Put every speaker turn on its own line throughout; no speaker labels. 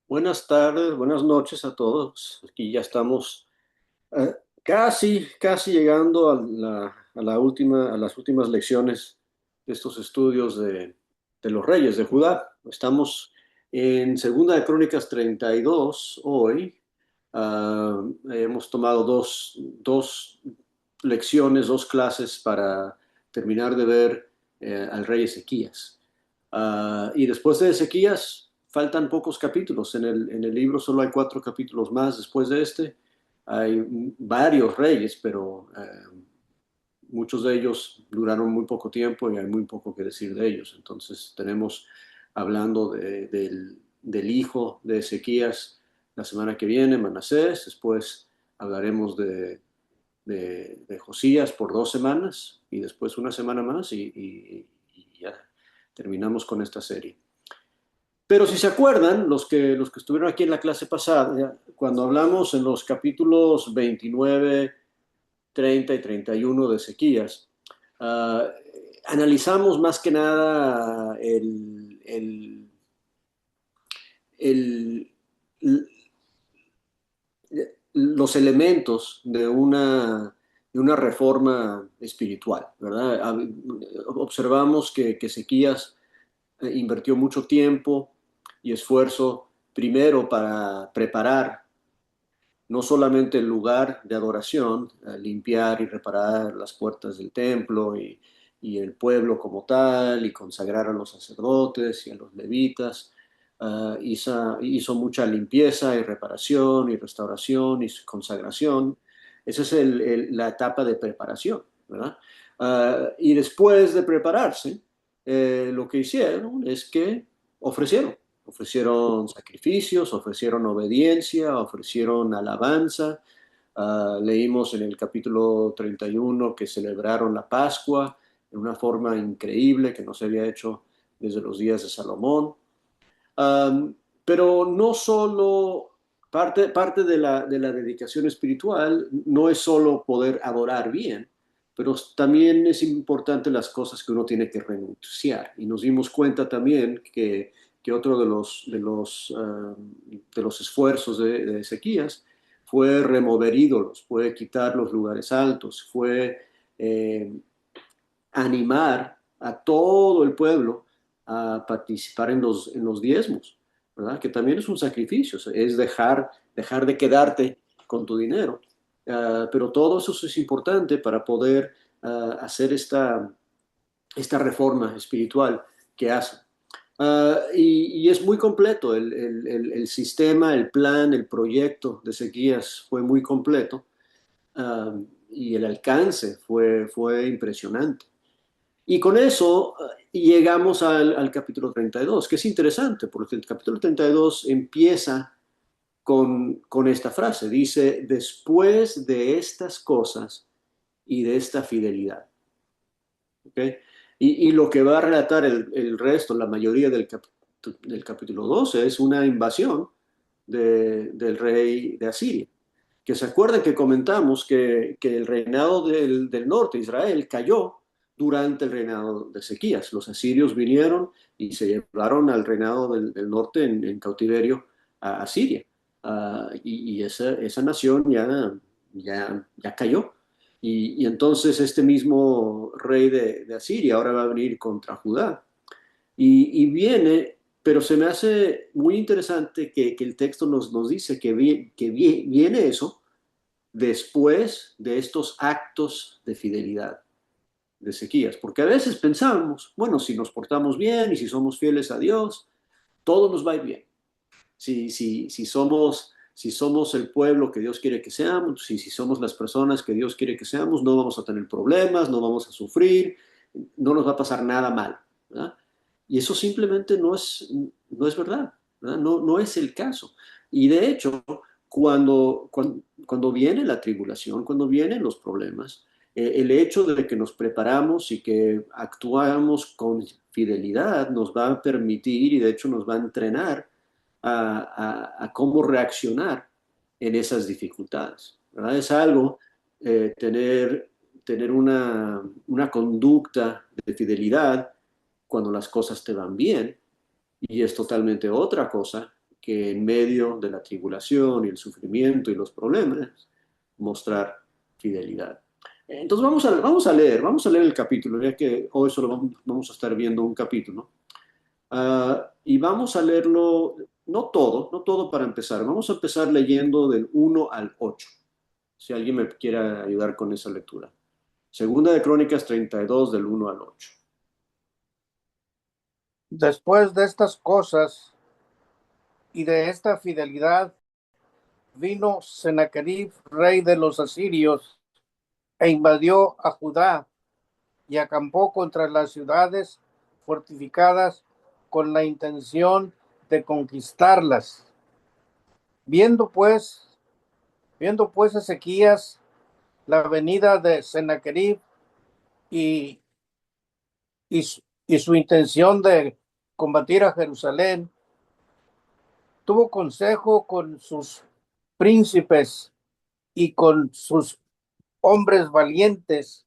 Buenas tardes, buenas noches a todos. Aquí ya estamos casi llegando a las últimas lecciones de estos estudios de los reyes de Judá. Estamos en Segunda de Crónicas 32 hoy. Hemos tomado dos lecciones, dos clases para terminar de ver al rey Ezequías. Y después de Ezequías faltan pocos capítulos. En el libro solo hay 4 capítulos más después de este. Hay varios reyes, pero muchos de ellos duraron muy poco tiempo y hay muy poco que decir de ellos. Entonces tenemos hablando del hijo de Ezequías la semana que viene, Manasés. Después hablaremos de Josías por 2 semanas y después una semana más y ya terminamos con esta serie. Pero si se acuerdan, los que estuvieron aquí en la clase pasada, cuando hablamos en los capítulos 29, 30 y 31 de Ezequías, uh, analizamos más que nada el, los elementos de una reforma espiritual, ¿verdad? Observamos que Ezequías invirtió mucho tiempo y esfuerzo primero para preparar no solamente el lugar de adoración, limpiar y reparar las puertas del templo y el pueblo como tal, y consagrar a los sacerdotes y a los levitas. Hizo mucha limpieza y reparación y restauración y consagración. Esa es la etapa de preparación, ¿verdad? Y después de prepararse, lo que hicieron es que ofrecieron. Ofrecieron sacrificios, ofrecieron obediencia, ofrecieron alabanza. Leímos en el capítulo 31 que celebraron la Pascua de una forma increíble que no se había hecho desde los días de Salomón. Um, pero no solo, parte de la dedicación espiritual no es solo poder adorar bien, pero también es importante las cosas que uno tiene que renunciar. Y nos dimos cuenta también que otro de los esfuerzos de Ezequías fue remover ídolos, fue quitar los lugares altos, fue eh, animar a todo el pueblo a participar en los diezmos, ¿verdad? Que también es un sacrificio, es dejar de quedarte con tu dinero. Pero todo eso es importante para poder hacer esta reforma espiritual que hace. Y es muy completo, el sistema, el plan, el proyecto de Ezequías fue muy completo. Y el alcance fue impresionante. Y con eso llegamos al capítulo 32, que es interesante, porque el capítulo 32 empieza con esta frase. Dice, después de estas cosas y de esta fidelidad. ¿Okay? Y lo que va a relatar el resto, la mayoría del capítulo 12, es una invasión del rey de Asiria. Que se acuerdan que comentamos que el reinado del norte, Israel, cayó durante el reinado de Ezequías. Los asirios vinieron y se llevaron al reinado del norte en cautiverio a Siria. Y esa nación ya cayó. Y entonces este mismo rey de Asiria ahora va a venir contra Judá. Y viene, pero se me hace muy interesante que el texto nos dice que viene eso después de estos actos de fidelidad de Ezequías. Porque a veces pensamos, bueno, si nos portamos bien y si somos fieles a Dios, todo nos va a ir bien. Si somos el pueblo que Dios quiere que seamos, si somos las personas que Dios quiere que seamos, no vamos a tener problemas, no vamos a sufrir, no nos va a pasar nada mal, ¿verdad? Y eso simplemente no es verdad, ¿verdad? No es el caso. Y de hecho, cuando viene la tribulación, cuando vienen los problemas, el hecho de que nos preparamos y que actuamos con fidelidad nos va a permitir y de hecho nos va a entrenar a cómo reaccionar en esas dificultades, ¿verdad? Es algo, tener una conducta de fidelidad cuando las cosas te van bien, y es totalmente otra cosa que en medio de la tribulación y el sufrimiento y los problemas, mostrar fidelidad. Entonces vamos a leer el capítulo, ya que hoy solo vamos a estar viendo un capítulo. Y vamos a leerlo, no todo para empezar. Vamos a empezar leyendo del 1 al 8, si alguien me quiere ayudar con esa lectura. Segunda de Crónicas 32, del 1 al 8.
Después de estas cosas y de esta fidelidad, vino Sennacherib, rey de los asirios, e invadió a Judá y acampó contra las ciudades fortificadas con la intención de conquistarlas. Viendo pues, viendo pues Ezequías la venida de Sennacherib y, y su intención de combatir a Jerusalén, tuvo consejo con sus príncipes y con sus hombres valientes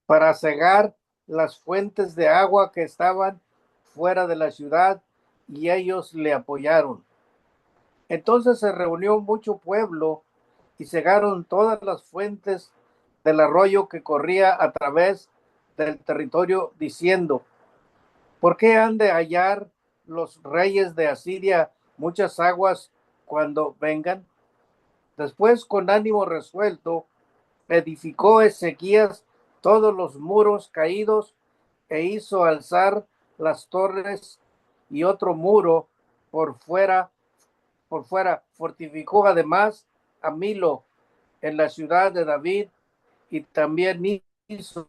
para cegar las fuentes de agua que estaban fuera de la ciudad, y ellos le apoyaron. Entonces se reunió mucho pueblo y cegaron todas las fuentes del arroyo que corría a través del territorio, diciendo: ¿por qué han de hallar los reyes de Asiria muchas aguas cuando vengan? Después, con ánimo resuelto, edificó Ezequías todos los muros caídos e hizo alzar las torres y otro muro por fuera. Fortificó además a Milo en la ciudad de David, y también hizo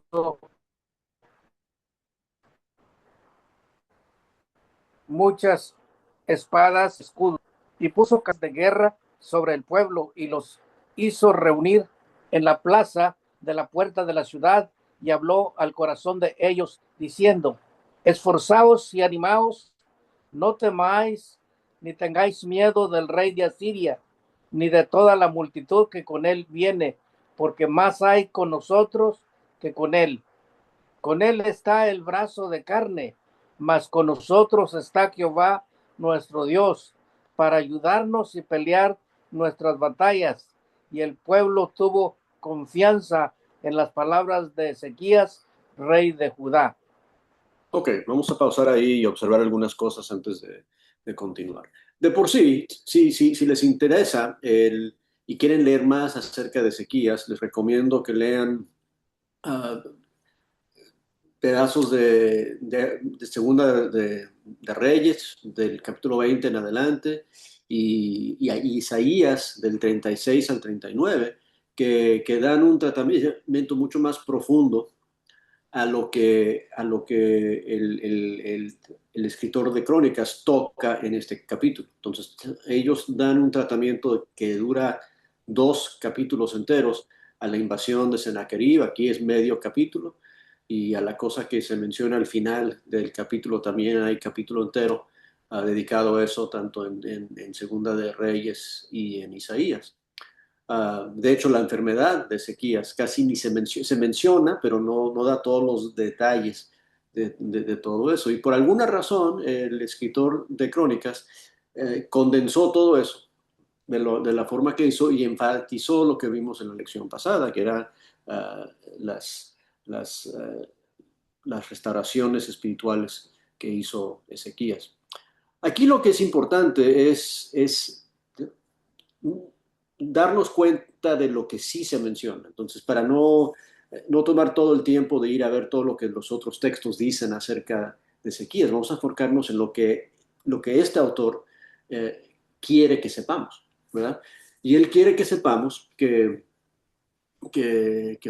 muchas espadas, escudos, y puso casas de guerra sobre el pueblo y los hizo reunir en la plaza de la puerta de la ciudad, y habló al corazón de ellos diciendo: esforzaos y animaos, no temáis ni tengáis miedo del rey de Asiria, ni de toda la multitud que con él viene, porque más hay con nosotros que con él. Con él está el brazo de carne, mas con nosotros está Jehová nuestro Dios, para ayudarnos y pelear nuestras batallas. Y el pueblo tuvo confianza en las palabras de Ezequías, rey de Judá.
Ok, vamos a pausar ahí y observar algunas cosas antes de continuar. De por sí, si les interesa y quieren leer más acerca de Ezequías, les recomiendo que lean ah, pedazos de Segunda de Reyes, del capítulo 20 en adelante, y Isaías del 36 al 39, que dan un tratamiento mucho más profundo a lo que el escritor de Crónicas toca en este capítulo. Entonces, ellos dan un tratamiento que dura 2 capítulos enteros a la invasión de Sennacherib. Aquí es medio capítulo, y a la cosa que se menciona al final del capítulo también hay capítulo entero dedicado a eso, tanto en Segunda de Reyes y en Isaías. De hecho, la enfermedad de Ezequías casi ni se menciona, pero no da todos los detalles de todo eso. Y por alguna razón, el escritor de Crónicas condensó todo eso de la forma que hizo, y enfatizó lo que vimos en la lección pasada, que eran uh, las, las, uh, las restauraciones espirituales que hizo Ezequías. Aquí lo que es importante es darnos cuenta de lo que sí se menciona. Entonces, para no tomar todo el tiempo de ir a ver todo lo que los otros textos dicen acerca de Ezequías, vamos a enfocarnos en lo que este autor quiere que sepamos, ¿verdad? Y él quiere que sepamos que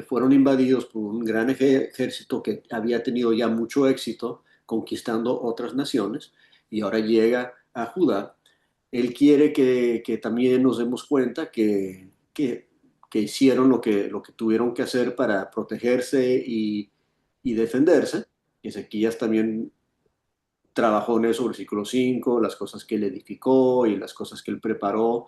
fueron invadidos por un gran ejército que había tenido ya mucho éxito conquistando otras naciones, y ahora llega a Judá. Él quiere que también nos demos cuenta que hicieron lo que tuvieron que hacer para protegerse y defenderse. Ezequías también trabajó en eso, versículo 5, las cosas que él edificó y las cosas que él preparó.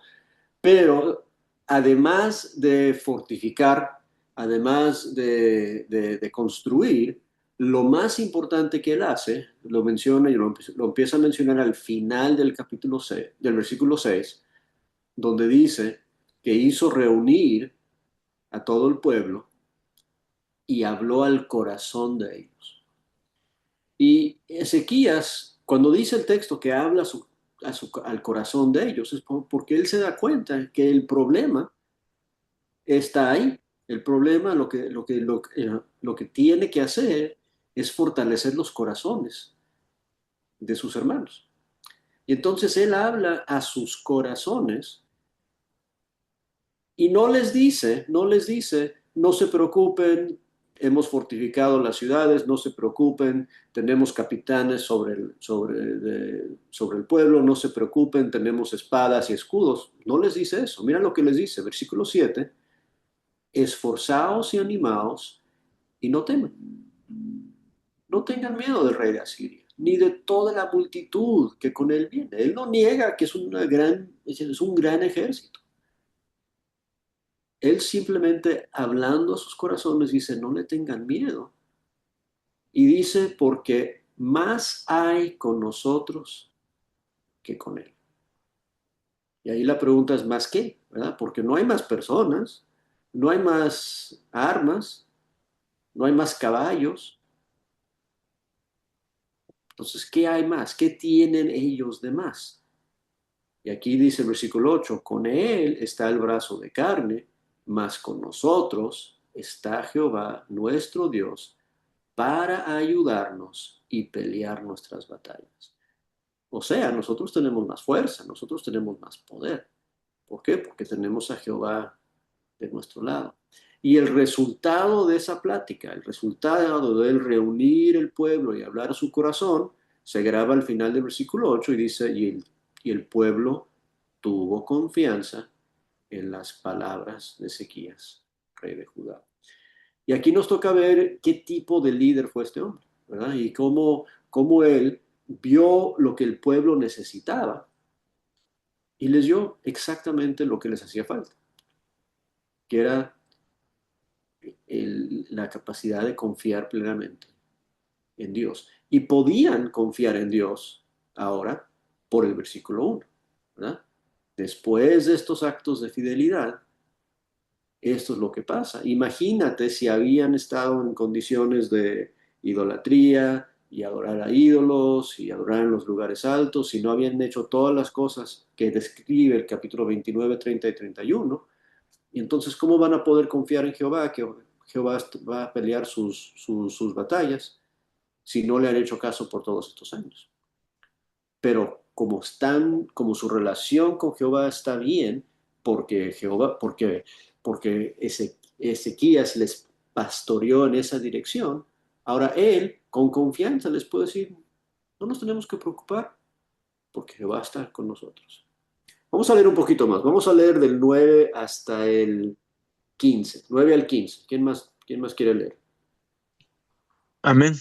Pero además de fortificar, además de construir, lo más importante que él hace, lo menciona y lo empieza a mencionar al final del capítulo 6, del versículo 6, donde dice que hizo reunir a todo el pueblo y habló al corazón de ellos. Y Ezequías, cuando dice el texto que habla al corazón de ellos, es porque él se da cuenta que el problema está ahí. El problema, lo que tiene que hacer es fortalecer los corazones de sus hermanos. Y entonces él habla a sus corazones y no se preocupen, hemos fortificado las ciudades, no se preocupen, tenemos capitanes sobre el pueblo, no se preocupen, tenemos espadas y escudos. No les dice eso. Mira lo que les dice, versículo 7: esforzaos y animaos y no teman. No tengan miedo del rey de Asiria, ni de toda la multitud que con él viene. Él no niega que es un gran ejército. Él simplemente hablando a sus corazones dice, no le tengan miedo. Y dice, porque más hay con nosotros que con él. Y ahí la pregunta es, ¿más qué? ¿Verdad? Porque no hay más personas, no hay más armas, no hay más caballos. Entonces, ¿qué hay más? ¿Qué tienen ellos de más? Y aquí dice el versículo 8, con él está el brazo de carne, mas con nosotros está Jehová, nuestro Dios, para ayudarnos y pelear nuestras batallas. O sea, nosotros tenemos más fuerza, nosotros tenemos más poder. ¿Por qué? Porque tenemos a Jehová de nuestro lado. Y el resultado de esa plática, el resultado de él reunir el pueblo y hablar a su corazón, se graba al final del versículo 8 y dice, y el pueblo tuvo confianza en las palabras de Ezequías, rey de Judá. Y aquí nos toca ver qué tipo de líder fue este hombre, ¿verdad? Y cómo él vio lo que el pueblo necesitaba y les dio exactamente lo que les hacía falta, que era la capacidad de confiar plenamente en Dios. Y podían confiar en Dios ahora por el versículo 1, ¿verdad? Después de estos actos de fidelidad, esto es lo que pasa. Imagínate si habían estado en condiciones de idolatría y adorar a ídolos y adorar en los lugares altos, si no habían hecho todas las cosas que describe el capítulo 29, 30 y 31. Y entonces, ¿cómo van a poder confiar en Jehová, que Jehová va a pelear sus batallas, si no le han hecho caso por todos estos años? Pero como su relación con Jehová está bien, porque Ezequías les pastoreó en esa dirección, ahora él con confianza les puede decir, no nos tenemos que preocupar, porque Jehová está con nosotros. Vamos a leer un poquito más, vamos a leer del 9 hasta el 15, 9 al 15. Quién más quiere leer?
Amén.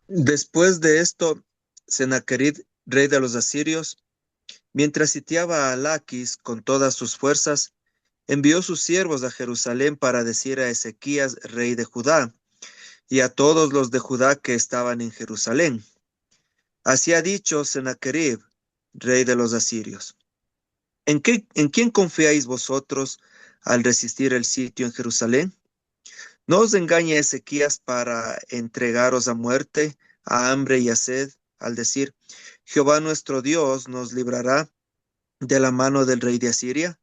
Después de esto, Sennacherib, rey de los asirios, mientras sitiaba a Laquis con todas sus fuerzas, envió sus siervos a Jerusalén para decir a Ezequías, rey de Judá, y a todos los de Judá que estaban en Jerusalén: así ha dicho Sennacherib, rey de los asirios. ¿En quién confiáis vosotros al resistir el sitio en Jerusalén? No os engañe Ezequías para entregaros a muerte, a hambre y a sed, al decir, Jehová nuestro Dios nos librará de la mano del rey de Asiria.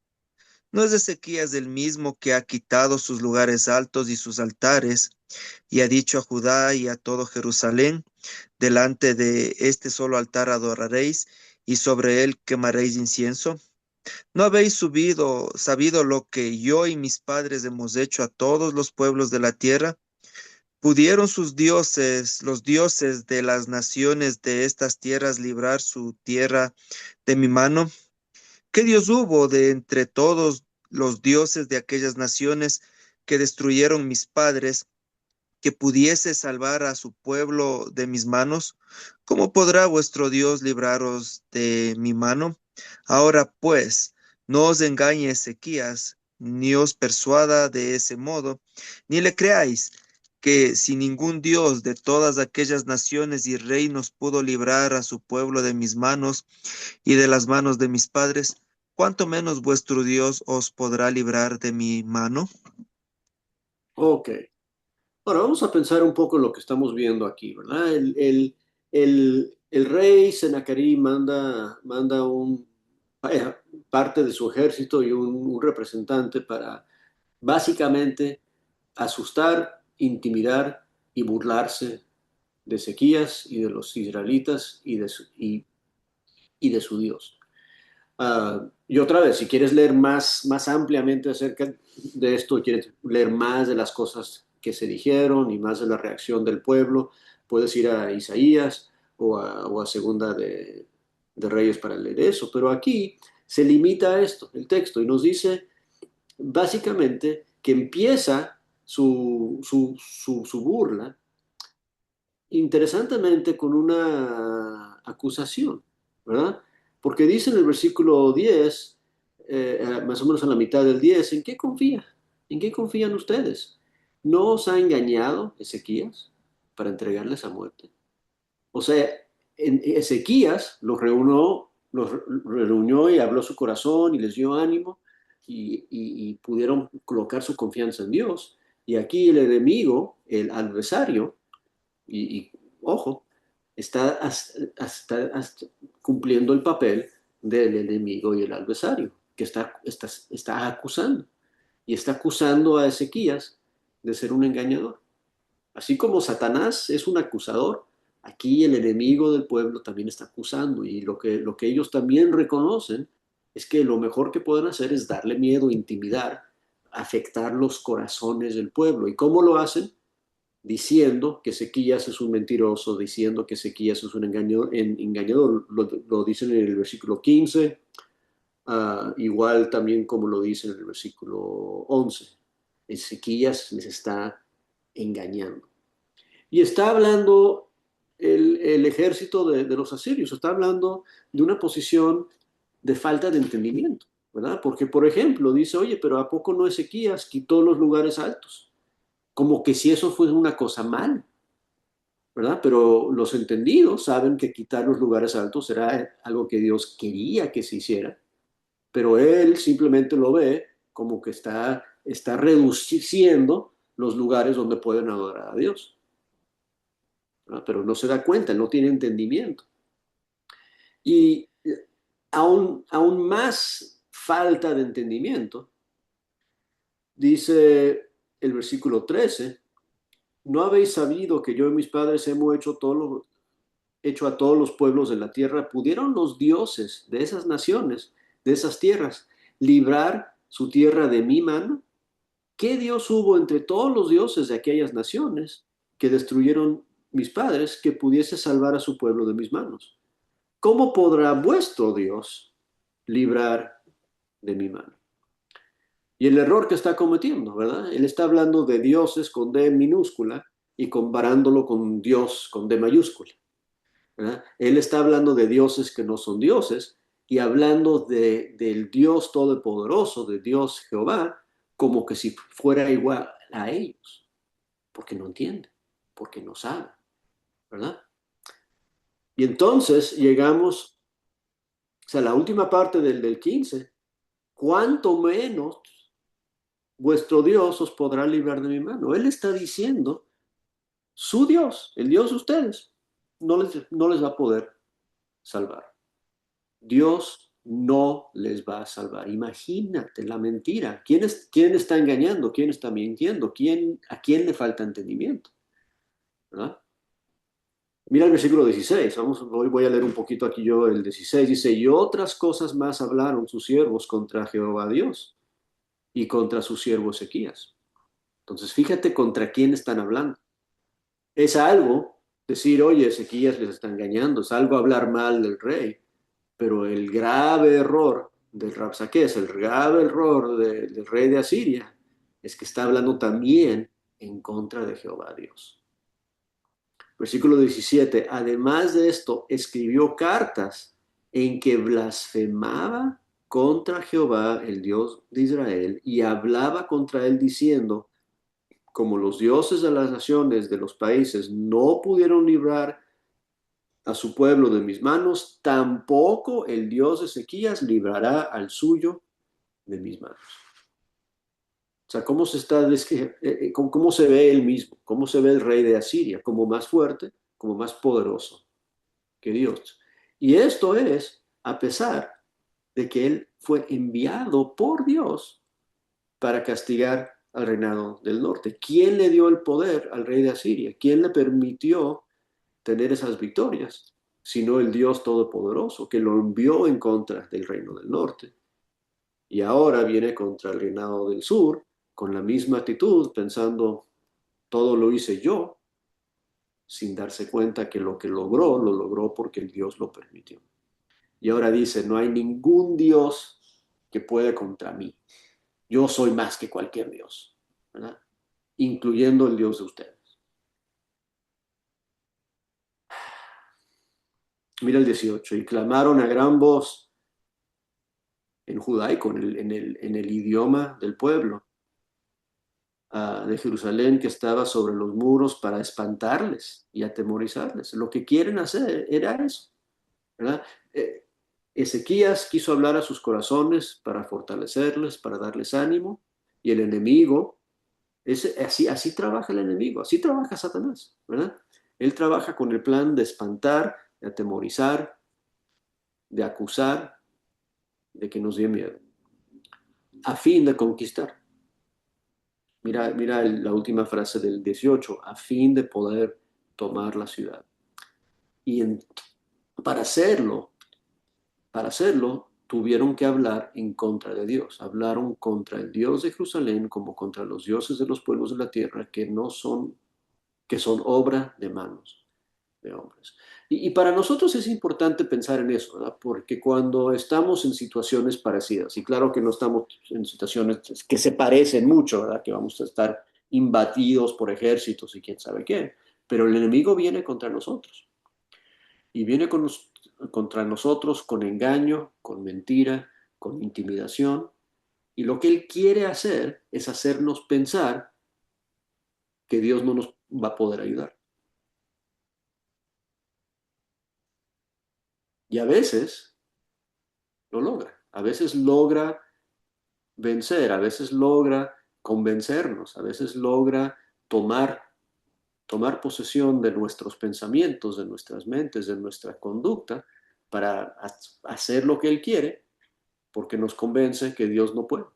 ¿No es Ezequías el mismo que ha quitado sus lugares altos y sus altares, y ha dicho a Judá y a todo Jerusalén, delante de este solo altar adoraréis, y sobre él quemaréis incienso? ¿No habéis sabido lo que yo y mis padres hemos hecho a todos los pueblos de la tierra? ¿Pudieron sus dioses, los dioses de las naciones de estas tierras, librar su tierra de mi mano? ¿Qué Dios hubo de entre todos los dioses de aquellas naciones que destruyeron mis padres, que pudiese salvar a su pueblo de mis manos? ¿Cómo podrá vuestro Dios libraros de mi mano? Ahora pues, no os engañe Ezequías, ni os persuada de ese modo, ni le creáis, que si ningún Dios de todas aquellas naciones y reinos pudo librar a su pueblo de mis manos y de las manos de mis padres, ¿cuánto menos vuestro Dios os podrá librar de mi mano?
Ok. Ahora vamos a pensar un poco en lo que estamos viendo aquí, ¿verdad? El rey Sennacherib manda parte de su ejército y un representante para básicamente asustar, intimidar y burlarse de Ezequías y de los israelitas y de su Dios. Y otra vez, si quieres leer más ampliamente acerca de esto, quieres leer más de las cosas que se dijeron y más de la reacción del pueblo, puedes ir a Isaías o a Segunda de Reyes para leer eso. Pero aquí se limita a esto, el texto, y nos dice básicamente que empieza su burla interesantemente con una acusación, ¿verdad? Porque dice en el versículo 10, más o menos a la mitad del 10, ¿en qué confía? ¿En qué confían ustedes? ¿No os ha engañado Ezequías para entregarles a muerte? O sea, Ezequías los reunió y habló su corazón y les dio ánimo y pudieron colocar su confianza en Dios. Y aquí el enemigo, el adversario, y ojo, está hasta cumpliendo el papel del enemigo y el adversario, que está acusando. Y está acusando a Ezequías de ser un engañador. Así como Satanás es un acusador, aquí el enemigo del pueblo también está acusando. Y lo que ellos también reconocen es que lo mejor que pueden hacer es darle miedo, intimidar, afectar los corazones del pueblo. ¿Y cómo lo hacen? Diciendo que Ezequías es un mentiroso, diciendo que Ezequías es un engañador. Lo dicen en el versículo 15, igual también como lo dice en el versículo 11. Ezequías les está engañando. Y está hablando el ejército de los asirios, está hablando de una posición de falta de entendimiento, ¿verdad? Porque, por ejemplo, dice, oye, pero ¿a poco no Ezequías quitó los lugares altos? Como que si eso fue una cosa mal, ¿verdad? Pero los entendidos saben que quitar los lugares altos era algo que Dios quería que se hiciera, pero él simplemente lo ve como que está reduciendo los lugares donde pueden adorar a Dios, ¿verdad? Pero no se da cuenta, no tiene entendimiento. Y aún más falta de entendimiento, dice el versículo 13, ¿no habéis sabido que yo y mis padres hemos hecho a todos los pueblos de la tierra? ¿Pudieron los dioses de esas naciones, de esas tierras, librar su tierra de mi mano? ¿Qué Dios hubo entre todos los dioses de aquellas naciones que destruyeron mis padres que pudiese salvar a su pueblo de mis manos? ¿Cómo podrá vuestro Dios librar de mi mano? Y el error que está cometiendo, ¿verdad? Él está hablando de dioses con D minúscula y comparándolo con Dios con D mayúscula, ¿verdad? Él está hablando de dioses que no son dioses y hablando del Dios todopoderoso, de Dios Jehová, como que si fuera igual a ellos, porque no entiende, porque no sabe, ¿verdad? Y entonces llegamos, o sea, la última parte del 15, cuánto menos vuestro Dios os podrá librar de mi mano. Él está diciendo, su Dios, el Dios de ustedes, no les va a poder salvar. Dios no les va a salvar. Imagínate la mentira. ¿Quién está engañando? ¿Quién está mintiendo? ¿A quién le falta entendimiento? ¿Verdad? Mira el versículo 16. Hoy voy a leer un poquito aquí yo el 16. Dice, y otras cosas más hablaron sus siervos contra Jehová Dios y contra su siervo Ezequías. Entonces, fíjate contra quién están hablando. Es algo decir, oye, Ezequías les está engañando, es algo hablar mal del rey, pero el grave error del Rabsaqués, el grave error del rey de Asiria, es que está hablando también en contra de Jehová Dios. Versículo 17, además de esto, escribió cartas en que blasfemaba contra Jehová, el Dios de Israel, y hablaba contra él diciendo, como los dioses de las naciones, de los países, no pudieron librar a su pueblo de mis manos, tampoco el Dios de Ezequías librará al suyo de mis manos. O sea, ¿cómo se está cómo se ve él mismo? ¿Cómo se ve el rey de Asiria? Como más fuerte, como más poderoso que Dios. Y esto es a pesar de que él fue enviado por Dios para castigar al reinado del norte. ¿Quién le dio el poder al rey de Asiria? ¿Quién le permitió tener esas victorias? Sino el Dios Todopoderoso, que lo envió en contra del reino del norte. Y ahora viene contra el reinado del sur con la misma actitud, pensando, todo lo hice yo, sin darse cuenta que lo lo logró porque el Dios lo permitió. Y ahora dice, no hay ningún Dios que pueda contra mí. Yo soy más que cualquier Dios, ¿verdad? Incluyendo el Dios de ustedes. Mira el 18, y clamaron a gran voz en judaico, en el idioma del pueblo de Jerusalén que estaba sobre los muros para espantarles y atemorizarles. Lo que quieren hacer era eso, ¿verdad? Eh, Ezequías quiso hablar a sus corazones para fortalecerles, para darles ánimo, y el enemigo, así trabaja el enemigo, así trabaja Satanás, ¿verdad? Él trabaja con el plan de espantar, de atemorizar, de acusar, de que nos dé miedo, a fin de conquistar. Mira la última frase del 18, a fin de poder tomar la ciudad. Y para hacerlo, para hacerlo, tuvieron que hablar en contra de Dios. Hablaron contra el Dios de Jerusalén como contra los dioses de los pueblos de la tierra que no son, que son obra de manos de hombres. Y para nosotros es importante pensar en eso, ¿verdad? Porque cuando estamos en situaciones parecidas, y claro que no estamos en situaciones que se parecen mucho, ¿verdad? Que vamos a estar imbatidos por ejércitos y quién sabe qué, pero el enemigo viene contra nosotros y viene contra nosotros con engaño, con mentira, con intimidación, y lo que él quiere hacer es hacernos pensar que Dios no nos va a poder ayudar. Y a veces lo logra, a veces logra vencer, a veces logra convencernos, a veces logra tomar, tomar posesión de nuestros pensamientos, de nuestras mentes, de nuestra conducta, para hacer lo que Él quiere, porque nos convence que Dios no puede.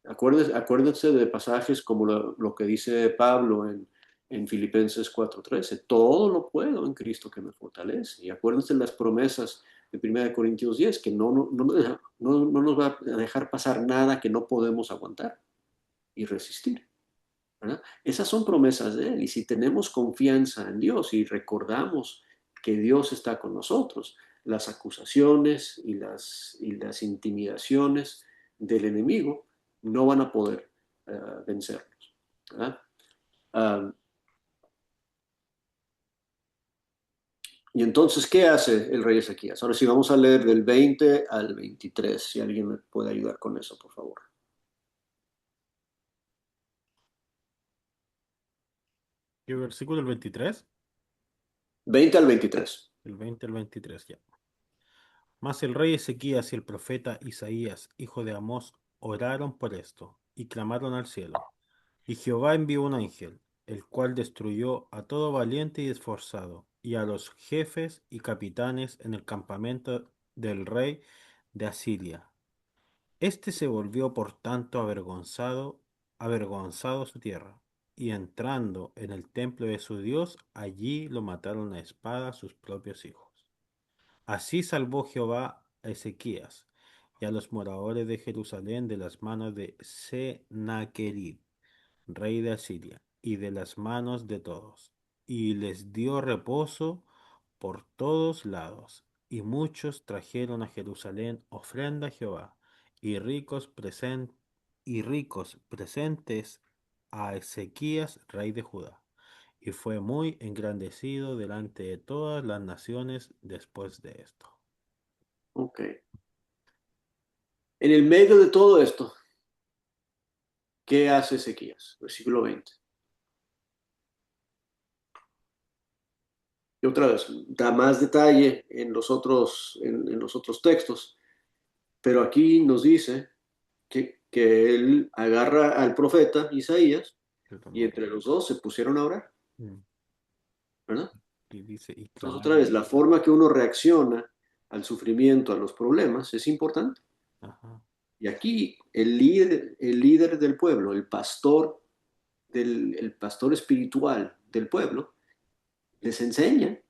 Acuérdense de pasajes como lo que dice Pablo en Filipenses 4:13, todo lo puedo en Cristo que me fortalece. Y acuérdense de las promesas de 1 Corintios 10, que no nos va a dejar pasar nada que no podemos aguantar y resistir, ¿verdad? Esas son promesas de Él. Y si tenemos confianza en Dios y recordamos que Dios está con nosotros, las acusaciones y las intimidaciones del enemigo no van a poder vencernos, ¿verdad? Uh, y entonces, ¿qué hace el rey Ezequías? Ahora sí, vamos a leer del 20 al 23, si alguien me puede ayudar con eso, por favor.
¿Qué versículo? ¿El 23?
20 al 23.
El 20 al 23, ya. Mas el rey Ezequías y el profeta Isaías, hijo de Amós, oraron por esto y clamaron al cielo. Y Jehová envió un ángel, el cual destruyó a todo valiente y esforzado, y a los jefes y capitanes en el campamento del rey de Asiria. Este se volvió por tanto avergonzado su tierra, y entrando en el templo de su Dios, allí lo mataron a espada sus propios hijos. Así salvó Jehová a Ezequías y a los moradores de Jerusalén de las manos de Sennacherib, rey de Asiria, y de las manos de todos, y les dio reposo por todos lados, y muchos trajeron a Jerusalén ofrenda a Jehová, y ricos presentes a Ezequías, rey de Judá, y fue muy engrandecido delante de todas las naciones después de esto.
Ok. En el medio de todo esto, ¿Qué hace Ezequías? Versículo 20. Y otra vez, da más detalle en los otros textos, pero aquí nos dice que él agarra al profeta Isaías y entre los dos se pusieron a orar,
Mm.
¿verdad?
Y dice, y
Entonces, otra
clamaron.
vez, la forma que uno reacciona al sufrimiento, a los problemas, es importante.
Ajá.
Y aquí el líder del pueblo, el pastor espiritual del pueblo, les enseña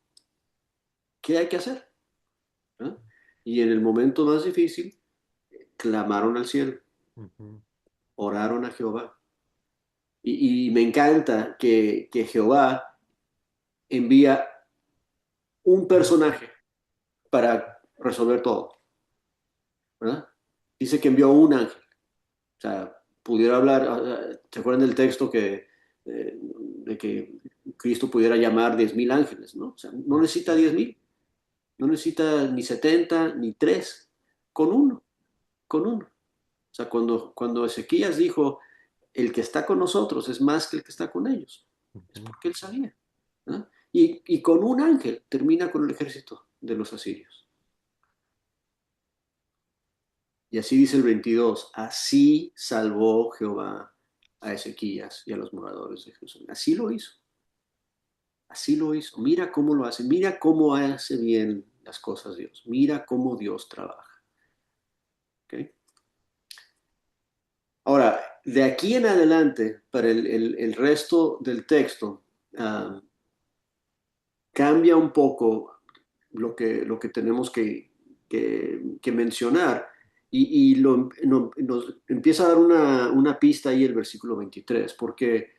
qué hay que hacer, ¿verdad? Y en el momento más difícil, clamaron al cielo,
Ujú.
oraron a Jehová. Y me encanta que Jehová envía un personaje para resolver todo, ¿verdad? Dice que envió un ángel. O sea, pudiera hablar, ¿se acuerdan del texto de que Cristo pudiera llamar 10,000 ángeles, ¿no? O sea, no necesita 10,000, no necesita ni 70 ni 3, con uno, con uno. O sea, cuando Ezequías dijo, el que está con nosotros es más que el que está con ellos, es
Ujú.
porque él sabía, ¿no? Y con un ángel termina con el ejército de los asirios. Y así dice el 22, así salvó Jehová a Ezequías y a los moradores de Jerusalén. Así lo hizo, así lo hizo. Mira cómo lo hace, mira cómo hace bien las cosas Dios, mira cómo Dios trabaja. ¿Okay? Ahora, de aquí en adelante, para el resto del texto, cambia un poco lo que tenemos que mencionar nos empieza a dar una pista ahí el versículo 23, porque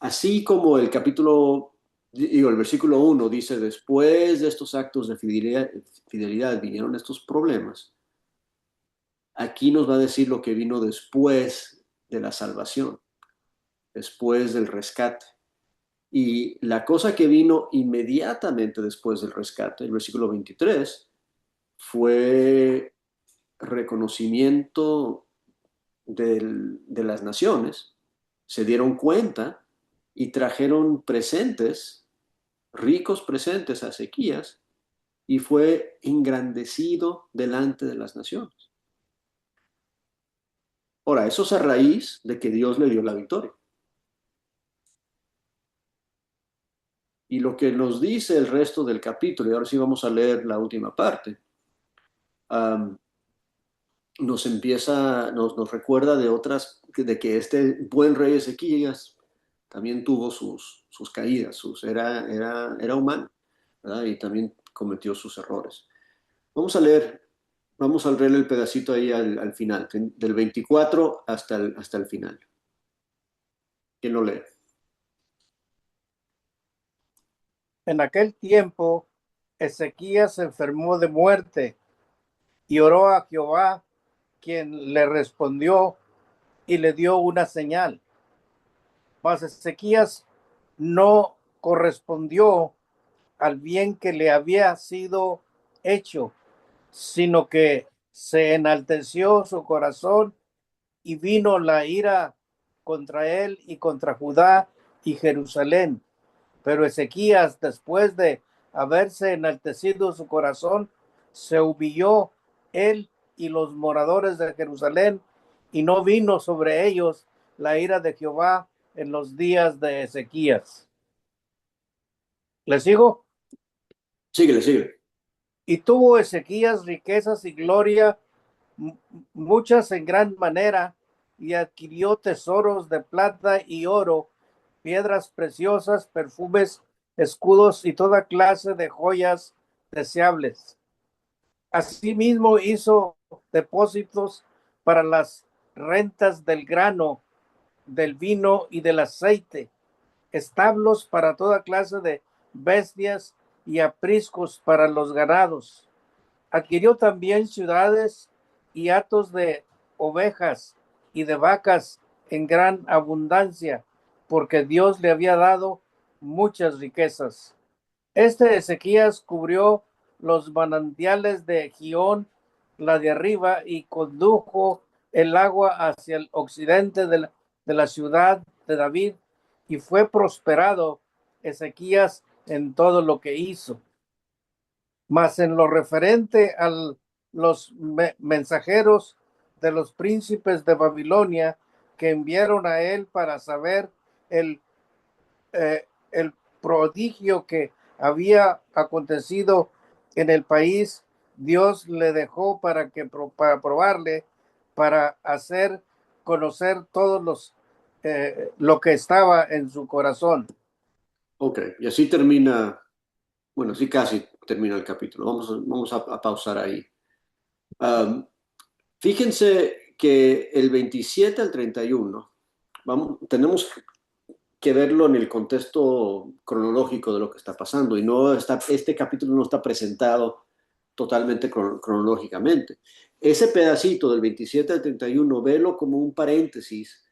así como el versículo 1 dice, después de estos actos de fidelidad vinieron estos problemas, aquí nos va a decir lo que vino después de la salvación, después del rescate. Y la cosa que vino inmediatamente después del rescate, el versículo 23, fue reconocimiento de las naciones, se dieron cuenta y trajeron presentes, ricos presentes a Ezequías, y fue engrandecido delante de las naciones. Ahora, eso es a raíz de que Dios le dio la victoria. Y lo que nos dice el resto del capítulo, y ahora sí vamos a leer la última parte, um, nos recuerda de que este buen rey Ezequías también tuvo sus caídas, era humano, ¿verdad? Y también cometió sus errores. Vamos a leer, vamos a leer el pedacito ahí al final, del 24 hasta el final. ¿Quién lo lee?
En aquel tiempo, Ezequías se enfermó de muerte y oró a Jehová, quien le respondió y le dio una señal. Mas Ezequías no correspondió al bien que le había sido hecho, sino que se enalteció su corazón y vino la ira contra él y contra Judá y Jerusalén. Pero Ezequías, después de haberse enaltecido su corazón, se humilló él y los moradores de Jerusalén, y no vino sobre ellos la ira de Jehová en los días de Ezequías. ¿Le sigo?
Síguele, síguele.
Y tuvo Ezequías riquezas y gloria, muchas en gran manera, y adquirió tesoros de plata y oro, piedras preciosas, perfumes, escudos y toda clase de joyas deseables. Asimismo hizo depósitos para las rentas del grano, del vino y del aceite, establos para toda clase de bestias y apriscos para los ganados. Adquirió también ciudades y hatos de ovejas y de vacas en gran abundancia, porque Dios le había dado muchas riquezas. Este Ezequías cubrió los manantiales de Gihón, la de arriba, y condujo el agua hacia el occidente de la ciudad de David, y fue prosperado Ezequías en todo lo que hizo. Mas en lo referente a los mensajeros de los príncipes de Babilonia que enviaron a él para saber el prodigio que había acontecido en el país, Dios le dejó para probarle, para hacer conocer lo que estaba en su corazón.
Ok, y así termina, bueno, así casi termina el capítulo. Vamos a pausar ahí. Fíjense que el 27 al 31, tenemos que verlo en el contexto cronológico de lo que está pasando, y este capítulo no está presentado totalmente cronológicamente. Ese pedacito del 27 al 31, velo como un paréntesis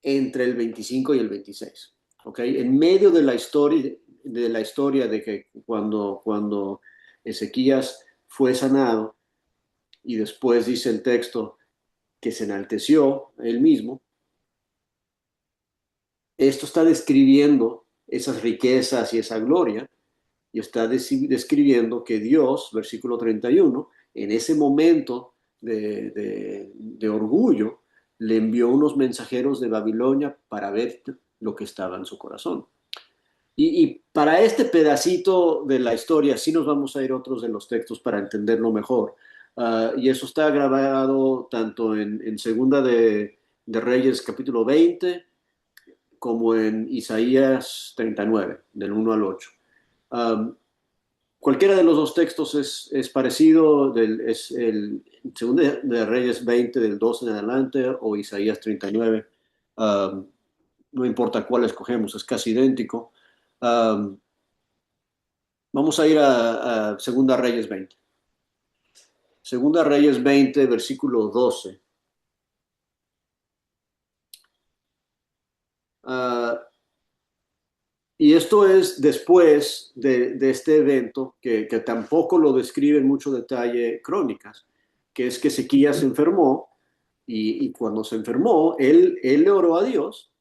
entre el 25 y el 26. ¿Ok? En medio de la historia de que cuando Ezequías fue sanado, y después dice el texto que se enalteció él mismo, esto está describiendo esas riquezas y esa gloria, y está describiendo que Dios, versículo 31, en ese momento de orgullo, le envió unos mensajeros de Babilonia para ver lo que estaba en su corazón. Y para este pedacito de la historia, sí nos vamos a ir a otros de los textos para entenderlo mejor. Y eso está grabado tanto en Segunda de Reyes capítulo 20, como en Isaías 39, del 1 al 8. Cualquiera de los dos textos es parecido, es el Segunda de Reyes 20, del 12 en adelante, o Isaías 39. No importa cuál escogemos, es casi idéntico. Vamos a ir a Segunda Reyes 20. Segunda Reyes 20, versículo 12. Y esto es después de este evento, que tampoco lo describe en mucho detalle Crónicas, que es que Ezequías se enfermó, y cuando se enfermó, él le oró a Dios,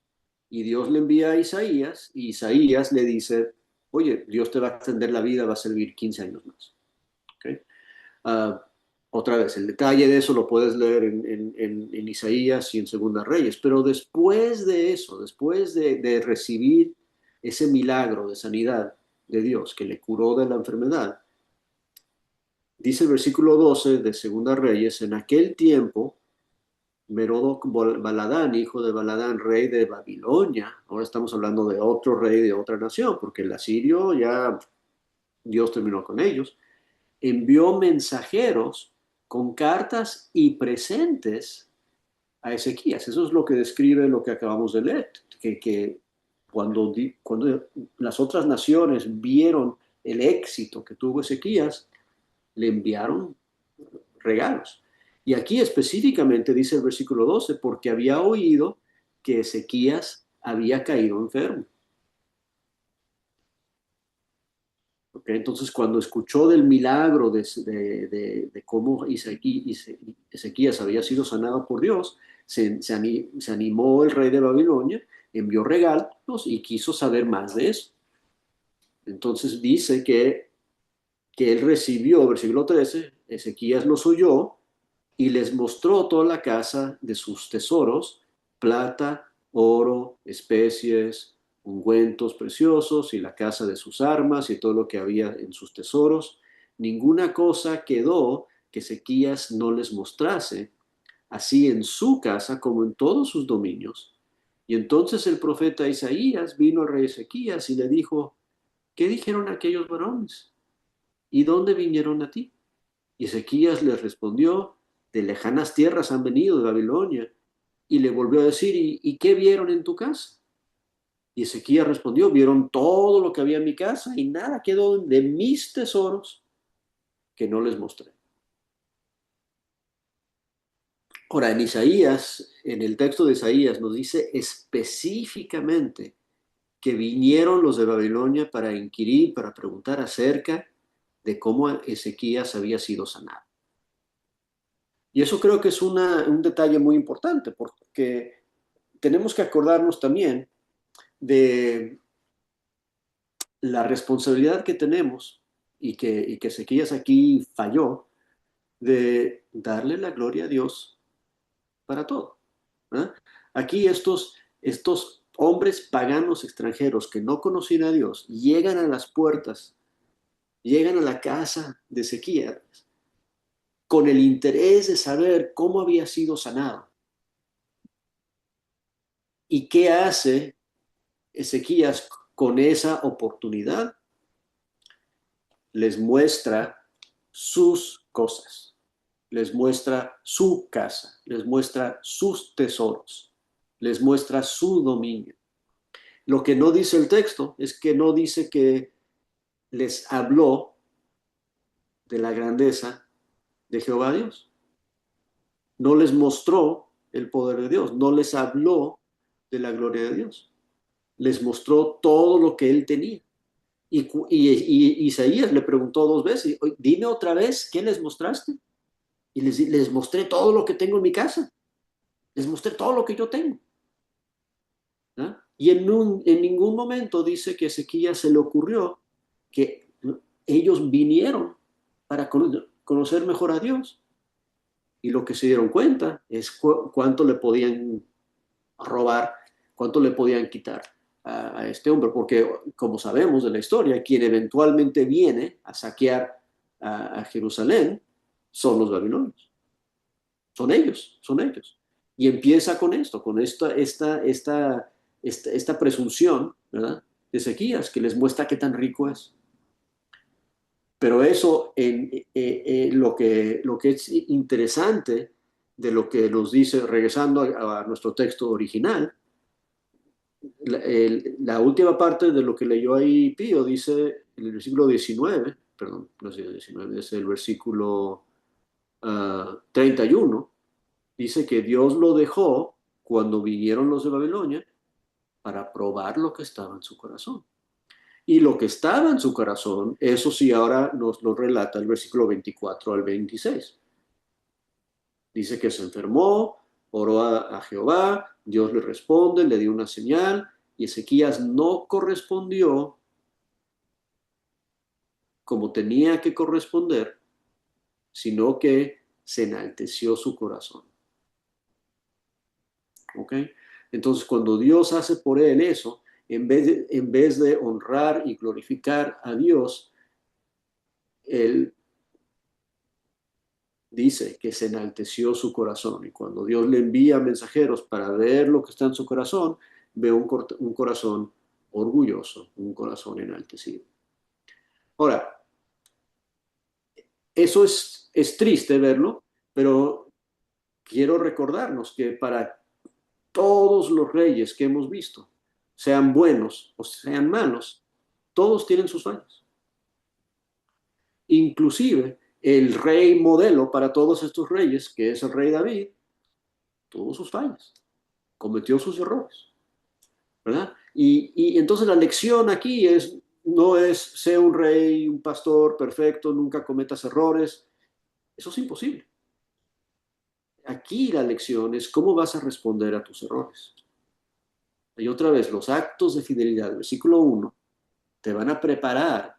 y Dios le envía a Isaías, y Isaías le dice, oye, Dios te va a extender la vida, va a servir 15 años más. ¿Okay? Uh, Otra vez, el detalle de eso lo puedes leer en Isaías y en Segunda Reyes, pero después de eso, después de recibir ese milagro de sanidad de Dios que le curó de la enfermedad, dice el versículo 12 de Segunda Reyes, en aquel tiempo, Merodoc Baladán, hijo de Baladán, rey de Babilonia, ahora estamos hablando de otro rey de otra nación, porque el asirio ya Dios terminó con ellos, envió mensajeros con cartas y presentes a Ezequías. Eso es lo que describe lo que acabamos de leer, que cuando las otras naciones vieron el éxito que tuvo Ezequías, le enviaron regalos. Y aquí específicamente dice el versículo 12, porque había oído que Ezequías había caído enfermo. Okay, entonces, cuando escuchó del milagro de cómo Ezequías había sido sanado por Dios, se animó el rey de Babilonia, envió regalos y quiso saber más de eso. Entonces dice que él recibió, versículo 13, Ezequías los oyó y les mostró toda la casa de sus tesoros, plata, oro, especies, ungüentos preciosos, y la casa de sus armas y todo lo que había en sus tesoros. Ninguna cosa quedó que Ezequías no les mostrase, así en su casa como en todos sus dominios. Y entonces el profeta Isaías vino al rey Ezequías y le dijo, ¿qué dijeron aquellos varones? ¿Y dónde vinieron a ti? Y Ezequías les respondió, de lejanas tierras han venido de Babilonia. Y le volvió a decir, ¿y qué vieron en tu casa? Y Ezequías respondió, vieron todo lo que había en mi casa y nada quedó de mis tesoros que no les mostré. Ahora, en Isaías, en el texto de Isaías, nos dice específicamente que vinieron los de Babilonia para inquirir, para preguntar acerca de cómo Ezequías había sido sanado. Y eso creo que es un detalle muy importante, porque tenemos que acordarnos también de la responsabilidad que tenemos y que Ezequías aquí falló, de darle la gloria a Dios para todo, ¿verdad? Aquí estos hombres paganos extranjeros que no conocían a Dios llegan a las puertas, llegan a la casa de Ezequías con el interés de saber cómo había sido sanado. ¿Y qué hace Ezequías con esa oportunidad? Les muestra sus cosas, les muestra su casa, les muestra sus tesoros, les muestra su dominio. Lo que no dice el texto es que no dice que les habló de la grandeza de Jehová Dios. No les mostró el poder de Dios, no les habló de la gloria de Dios. Les mostró todo lo que él tenía. Y Isaías le preguntó 2 veces, dime otra vez, ¿qué les mostraste? Y les mostré todo lo que tengo en mi casa. Les mostré todo lo que yo tengo. ¿Ah? Y en ningún momento dice que a Ezequías se le ocurrió que ellos vinieron para conocer mejor a Dios. Y lo que se dieron cuenta es cuánto le podían robar, cuánto le podían quitar a este hombre, porque como sabemos de la historia, quien eventualmente viene a saquear a Jerusalén son los babilonios. Son ellos, son ellos. Y empieza con esto, con esta presunción, ¿verdad? De Ezequías, que les muestra qué tan rico es. Pero eso, lo que es interesante de lo que nos dice, regresando a nuestro texto original, la última parte de lo que leyó ahí Pío dice en el versículo 19, perdón, no es el 19, es el versículo 31, dice que Dios lo dejó cuando vinieron los de Babilonia para probar lo que estaba en su corazón. Y lo que estaba en su corazón, eso sí ahora nos lo relata el versículo 24 al 26. Dice que se enfermó, oró a Jehová, Dios le responde, le dio una señal, y Ezequías no correspondió como tenía que corresponder, sino que se enalteció su corazón. ¿Ok? Entonces, cuando Dios hace por él eso, en vez de honrar y glorificar a Dios, él dice que se enalteció su corazón. Y cuando Dios le envía mensajeros para ver lo que está en su corazón, ve un corazón orgulloso, un corazón enaltecido. Ahora, eso es triste verlo, pero quiero recordarnos que para todos los reyes que hemos visto, sean buenos o sean malos, todos tienen sus fallas. Inclusive el rey modelo para todos estos reyes, que es el rey David, tuvo sus fallas, cometió sus errores, ¿verdad? Y entonces la lección aquí no es ser un rey, un pastor perfecto, nunca cometas errores. Eso es imposible. Aquí la lección es cómo vas a responder a tus errores. Y otra vez, los actos de fidelidad, versículo 1, te van a preparar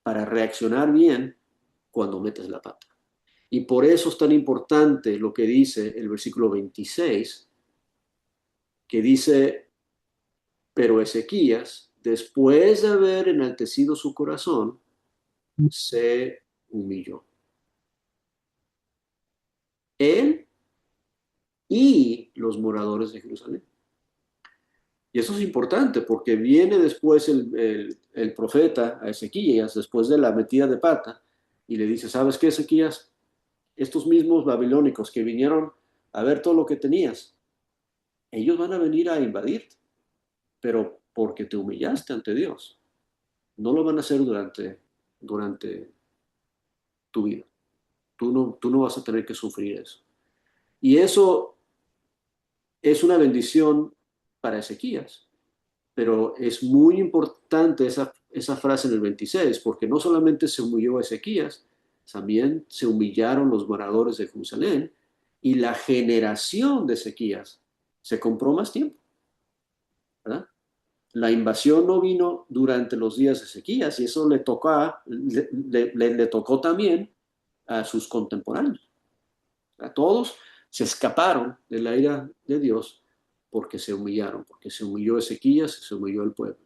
para reaccionar bien cuando metes la pata. Y por eso es tan importante lo que dice el versículo 26, que dice, pero Ezequías, después de haber enaltecido su corazón, se humilló. Él y los moradores de Jerusalén. Y eso es importante porque viene después el profeta a Ezequías, después de la metida de pata, y le dice, ¿sabes qué, Ezequías? Estos mismos babilónicos que vinieron a ver todo lo que tenías, ellos van a venir a invadirte, pero porque te humillaste ante Dios. No lo van a hacer durante tu vida. Tú no vas a tener que sufrir eso. Y eso es una bendición para Ezequías, pero es muy importante esa frase en el 26, porque no solamente se humilló Ezequías, también se humillaron los moradores de Jerusalén y la generación de Ezequías se compró más tiempo, ¿verdad? La invasión no vino durante los días de Ezequías y eso le tocó también a sus contemporáneos. A todos se escaparon de la ira de Dios porque se humillaron, porque se humilló Ezequías, se humilló el pueblo.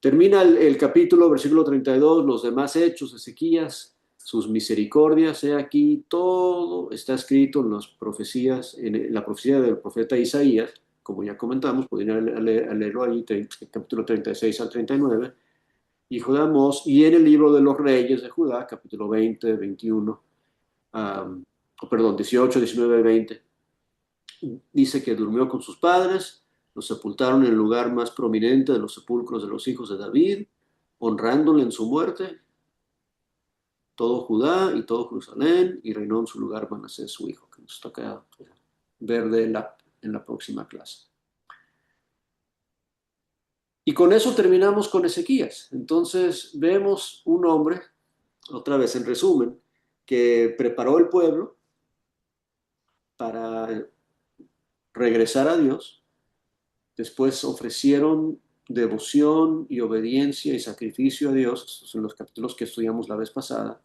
Termina el capítulo, versículo 32, los demás hechos, Ezequías, sus misericordias, he aquí, todo está escrito en las profecías, en la profecía del profeta Isaías, como ya comentamos, podrían leerlo ahí, capítulo 36 al 39, hijo de Amós, y en el libro de los reyes de Judá, capítulo 20, 21, perdón, 18, 19, 20, dice que durmió con sus padres, los sepultaron en el lugar más prominente de los sepulcros de los hijos de David, honrándole en su muerte, todo Judá y todo Jerusalén, y reinó en su lugar Manasés, su hijo, que nos toca ver en la próxima clase. Y con eso terminamos con Ezequías. Entonces vemos un hombre, otra vez en resumen, que preparó el pueblo para regresar a Dios. Después ofrecieron devoción y obediencia y sacrificio a Dios. Estos son los capítulos que estudiamos la vez pasada.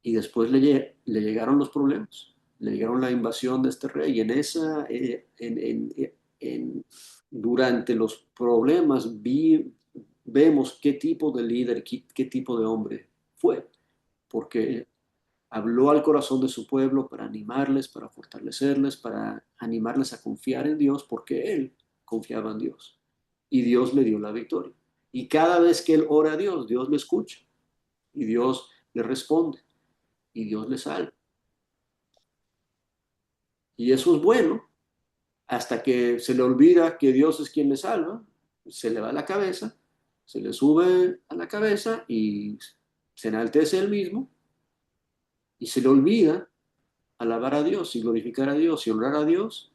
Y después le llegaron los problemas. Le llegaron la invasión de este rey. Y durante los problemas vemos qué tipo de líder, qué tipo de hombre fue. Porque habló al corazón de su pueblo para animarles, para fortalecerles, para animarles a confiar en Dios, porque él confiaba en Dios. Y Dios le dio la victoria. Y cada vez que él ora a Dios, Dios le escucha. Y Dios le responde. Y Dios le salva. Y eso es bueno, hasta que se le olvida que Dios es quien le salva, se le va la cabeza, se le sube a la cabeza y se enaltece él mismo y se le olvida alabar a Dios y glorificar a Dios y honrar a Dios,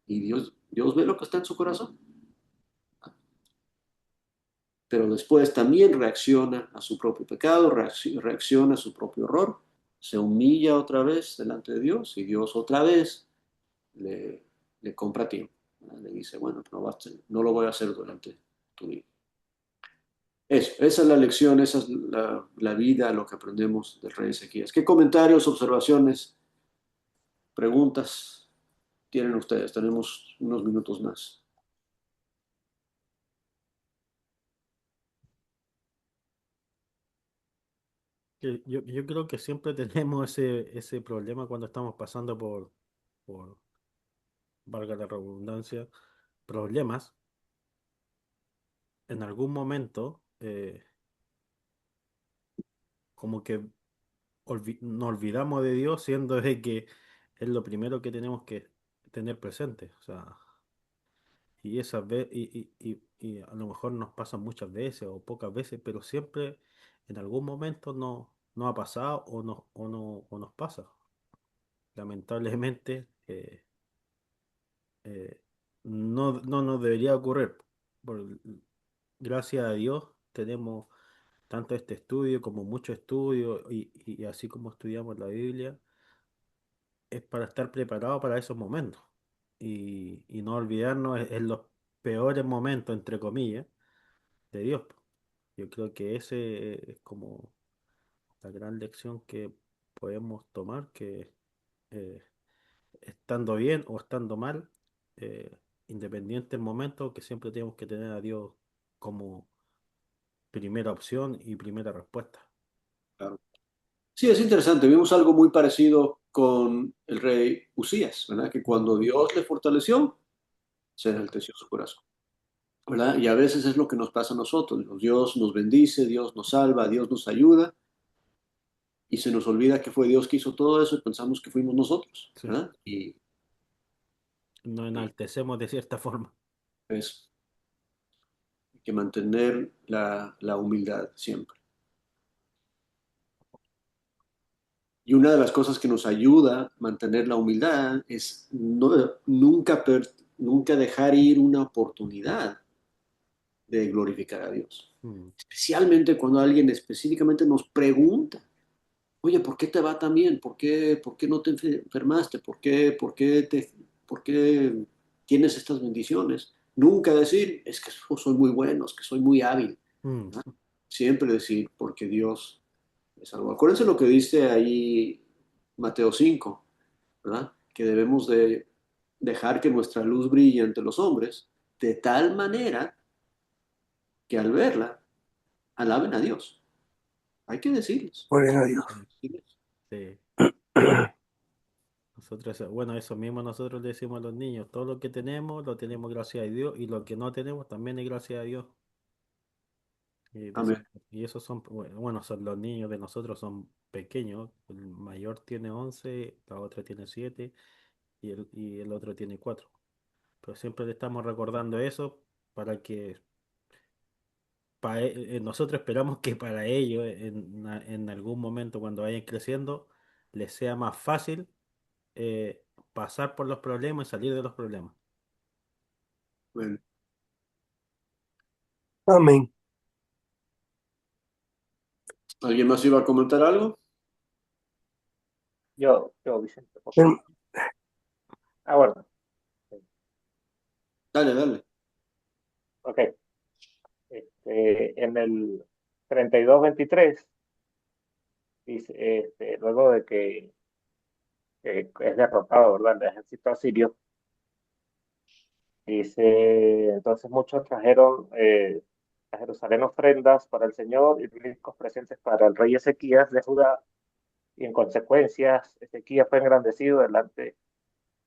y Dios ve lo que está en su corazón. Pero después también reacciona a su propio pecado, reacciona a su propio error, se humilla otra vez delante de Dios y Dios otra vez le compra tiempo. Le dice, bueno, no lo voy a hacer durante tu vida. Esa es la lección, esa es la vida, lo que aprendemos del rey Ezequías. ¿Qué comentarios, observaciones, preguntas tienen ustedes? Tenemos unos minutos más.
Yo creo que siempre tenemos ese problema cuando estamos pasando por, valga la redundancia, problemas. En algún momento, como que nos olvidamos de Dios, siendo de que es lo primero que tenemos que tener presente. O sea, y esas y a lo mejor nos pasa muchas veces o pocas veces, pero siempre en algún momento no ha pasado o nos pasa. Lamentablemente, no nos debería ocurrir. Por- Gracias a Dios tenemos tanto este estudio como mucho estudio y así como estudiamos la Biblia, es para estar preparado para esos momentos y no olvidarnos en los peores momentos, entre comillas, de Dios. Yo creo que ese es como la gran lección que podemos tomar, que eh, estando bien o estando mal, eh, independiente del momento, que siempre tenemos que tener a Dios como primera opción y primera respuesta.
Claro. Sí, es interesante. Vimos algo muy parecido con el rey Usías, ¿verdad? Que cuando Dios le fortaleció, se enalteció su corazón, ¿verdad? Y a veces es lo que nos pasa a nosotros. Dios nos bendice, Dios nos salva, Dios nos ayuda, y se nos olvida que fue Dios que hizo todo eso y pensamos que fuimos nosotros,
Sí.
¿verdad? Y
Nos enaltecemos de cierta forma.
es hay que mantener la humildad siempre. Y una de las cosas que nos ayuda a mantener la humildad es nunca dejar ir una oportunidad de glorificar a Dios.
Mm,
Especialmente cuando alguien específicamente nos pregunta, Oye, ¿por qué te va tan bien? Por qué no te enfermaste? ¿Por qué tienes estas bendiciones? Nunca decir, es que soy muy bueno, es que soy muy hábil.
Mm,
¿Ah? Siempre decir, porque Dios me salvó. Acuérdense lo que dice ahí Mateo 5, ¿verdad? Que debemos de dejar que nuestra luz brille ante los hombres de tal manera que al verla alaben a Dios. Hay que decirles.
Gloria a Dios.
sí, sí. Nosotros, bueno, eso mismo nosotros le decimos a los niños, todo lo que tenemos lo tenemos gracias a Dios y lo que no tenemos también es gracias a Dios. Y,
Amén.
y esos son, bueno, son los niños de nosotros son pequeños, el mayor tiene 11, la otra tiene 7 y el otro tiene 4. Pero siempre le estamos recordando eso para que nosotros esperamos que para ellos en algún momento cuando vayan creciendo les sea más fácil pasar por los problemas y salir de los problemas.
Bueno,
Amén.
¿alguien más iba a comentar algo?
Vicente, por favor.
Herm-
Ah, bueno,
Dale, dale.
ok. En el 32-23 dice, luego de que es derrotado, ¿verdad? El ejército asirio, dice, entonces muchos trajeron a Jerusalén ofrendas para el Señor y ricos presentes para el rey Ezequías de Judá, y en consecuencia Ezequías fue engrandecido delante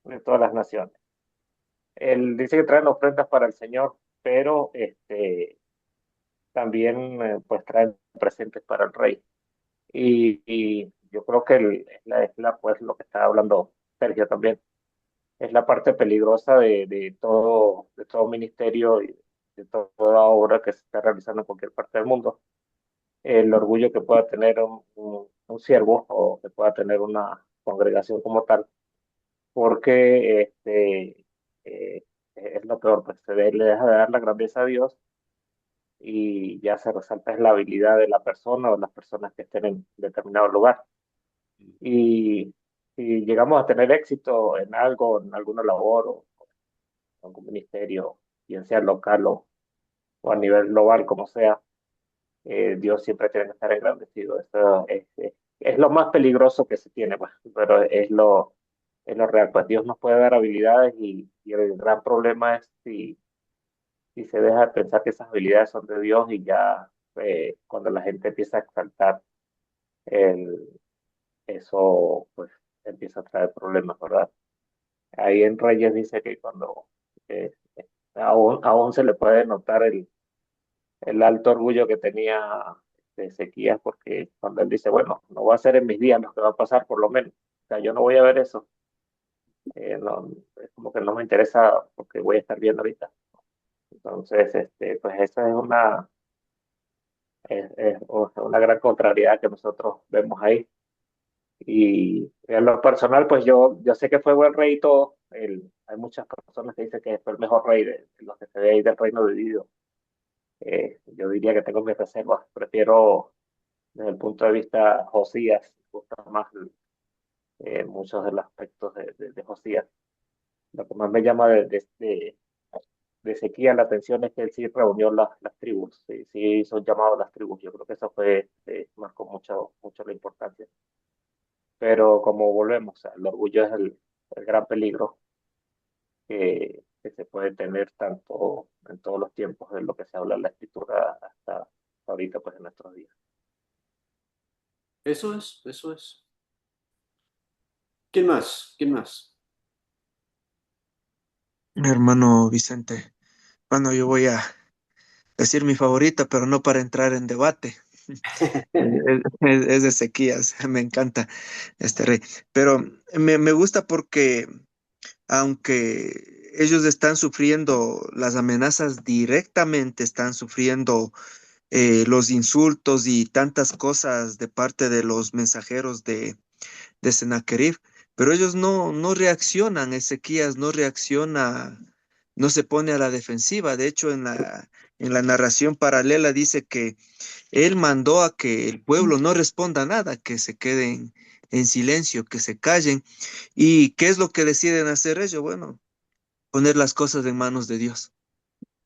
de todas las naciones. Él dice que traen ofrendas para el Señor, pero también pues traen presentes para el rey. Y yo creo que pues lo que está hablando Sergio también, es la parte peligrosa de todo ministerio y de toda obra que se está realizando en cualquier parte del mundo. El orgullo que pueda tener un siervo o que pueda tener una congregación como tal, porque es lo peor, pues le deja de dar la grandeza a Dios y ya se resalta es la habilidad de la persona o las personas que estén en determinado lugar. Y si llegamos a tener éxito en algo, en alguna labor o en algún ministerio, bien sea local o a nivel global, como sea, Dios siempre tiene que estar engrandecido. Eso es lo más peligroso que se tiene, pues, pero es lo real. Pues Dios nos puede dar habilidades y el gran problema es si se deja de pensar que esas habilidades son de Dios y ya cuando la gente empieza a exaltar el, eso, pues empieza a traer problemas, ¿verdad? Ahí en Reyes dice que cuando eh, aún se le puede notar el alto orgullo que tenía de Ezequías, porque cuando él dice, bueno, no va a ser en mis días lo que va a pasar, por lo menos. O sea, yo no voy a ver eso. No, es como que no me interesa porque voy a estar viendo ahorita. Entonces, pues esa es una gran contrariedad que nosotros vemos ahí. Y en lo personal, pues yo sé que fue buen rey y todo. Hay muchas personas que dicen que fue el mejor rey de los que se ve ahí del reino dividido. Yo diría que tengo mis reservas. Prefiero, desde el punto de vista Josías, me gusta más muchos de los aspectos de Josías. Lo que más me llama de Ezequiel la atención es que él sí reunió las tribus, sí, sí hizo un llamado a las tribus. Yo creo que eso fue, marcó mucho la importancia. Pero como volvemos, o sea, el orgullo es el gran peligro que se puede tener tanto en todos los tiempos de lo que se habla en la escritura hasta ahorita, pues en nuestros días.
Eso es, eso es. ¿Quién más? ¿Quién más?
Hermano Vicente. Bueno, yo voy a decir mi favorita, pero no para entrar en debate. Es de Ezequías, me encanta este rey. Pero me gusta porque aunque ellos están sufriendo las amenazas directamente, están sufriendo los insultos y tantas cosas de parte de los mensajeros de Sennacherib, pero ellos no reaccionan, Ezequías no reacciona, no se pone a la defensiva. De hecho, en la narración paralela dice que él mandó a que el pueblo no responda nada, que se queden en silencio, que se callen. ¿Y qué es lo que deciden hacer ellos? Bueno, poner las cosas en manos de Dios,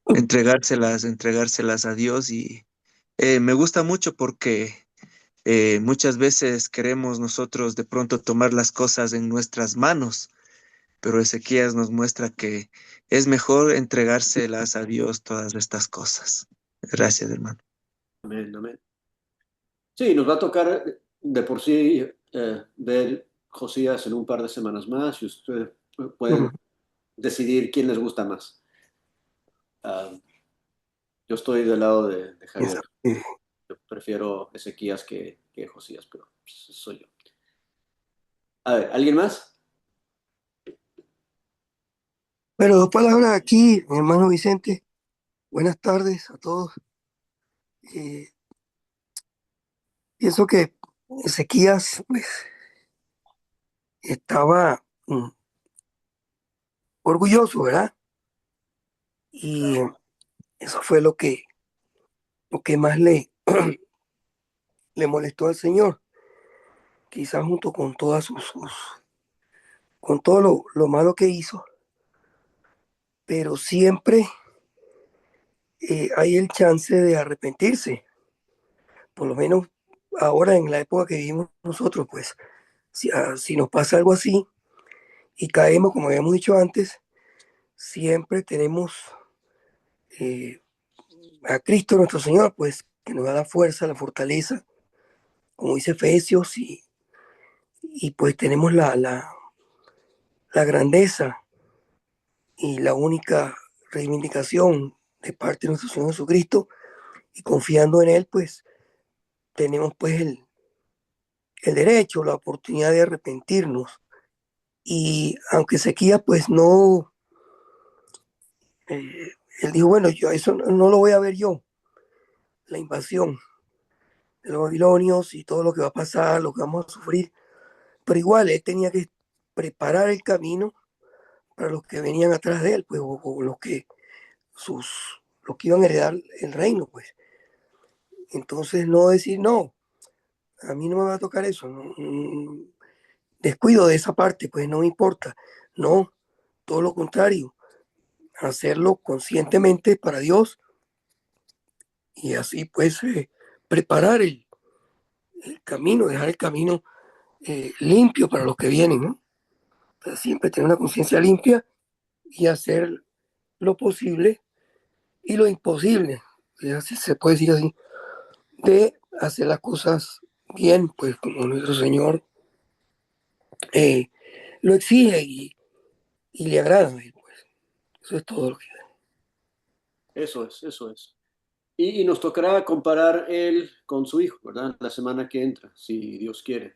entregárselas a Dios. Y me gusta mucho porque muchas veces queremos nosotros de pronto tomar las cosas en nuestras manos, pero Ezequías nos muestra que es mejor entregárselas a Dios todas estas cosas. Gracias, hermano.
Amén, amén. Sí, nos va a tocar de por sí ver Josías en un par de semanas más y ustedes pueden decidir quién les gusta más. Ah, yo estoy del lado de Javier. Yo prefiero Ezequías que Josías, pero pues, soy yo. A ver, ¿alguien más?
Pero dos palabras aquí, mi hermano Vicente. Buenas tardes a todos. Eh, Pienso que Ezequías pues, estaba orgulloso, ¿verdad? Y eso fue lo que más le molestó al Señor, quizás junto con todas con todo lo malo que hizo, pero siempre hay el chance de arrepentirse, por lo menos ahora en la época que vivimos nosotros, pues si nos pasa algo así y caemos, como habíamos dicho antes, siempre tenemos eh, a Cristo nuestro Señor, pues que nos da la fuerza, la fortaleza, como dice Efesios, y pues tenemos la grandeza y la única reivindicación de parte de nuestro Señor Jesucristo, y confiando en Él, pues tenemos pues el derecho, la oportunidad de arrepentirnos. Y aunque Ezequías pues no, eh, él dijo, bueno, yo eso no lo voy a ver yo, la invasión de los babilonios y todo lo que va a pasar, lo que vamos a sufrir, pero igual él tenía que preparar el camino para los que venían atrás de él, pues, o los que iban a heredar el reino, pues. Entonces no decir, no, a mí no me va a tocar eso, no, descuido de esa parte, pues no me importa. No, todo lo contrario, hacerlo conscientemente para Dios y así pues preparar el camino, dejar el camino limpio para los que vienen, ¿no? Entonces, siempre tener una conciencia limpia y hacer lo posible y lo imposible, si se puede decir así, de hacer las cosas bien, pues como nuestro Señor eh, lo exige y le agrada a Él, pues. Eso es todo lo que...
Eso es, eso es. Y nos tocará comparar él con su hijo, ¿verdad? La semana que entra, si Dios quiere.